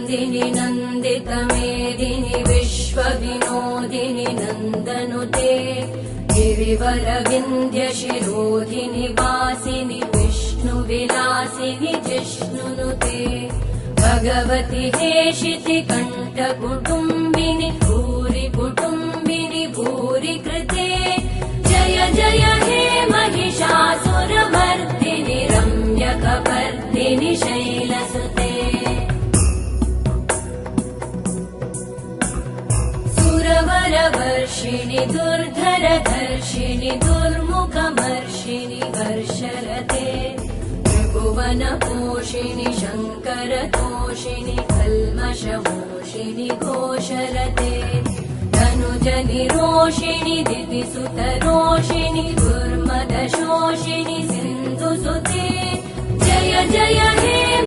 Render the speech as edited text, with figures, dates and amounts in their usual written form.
नन्दिनि नन्दितमेदिनि विश्वविनोदिनि नन्दनुते गिरिवरविन्ध्यशिरोधिनि वासिनि विष्णुविलासिनि जिष्णुनुते भगवति हेशिति कण्ठकुटुम्बिनि भूरि कुटुम्बिनि भूरि कृते जय जय हे महिषासुरमर्दिनि रम्यकपर्दिनि शैलसुते सुरवरवर्षिणि दुर्धरधर्षिणि दुर्मुखमर्षिणि वर्षरते त्रिभुवनपोषिणि शङ्करतोषिणि कल्मषमोषिणि घोषरते धनुजनिरोषिणि दितिसुतरोषिणि दुर्मदशोषिणि सिन्धुसुते जय जय हे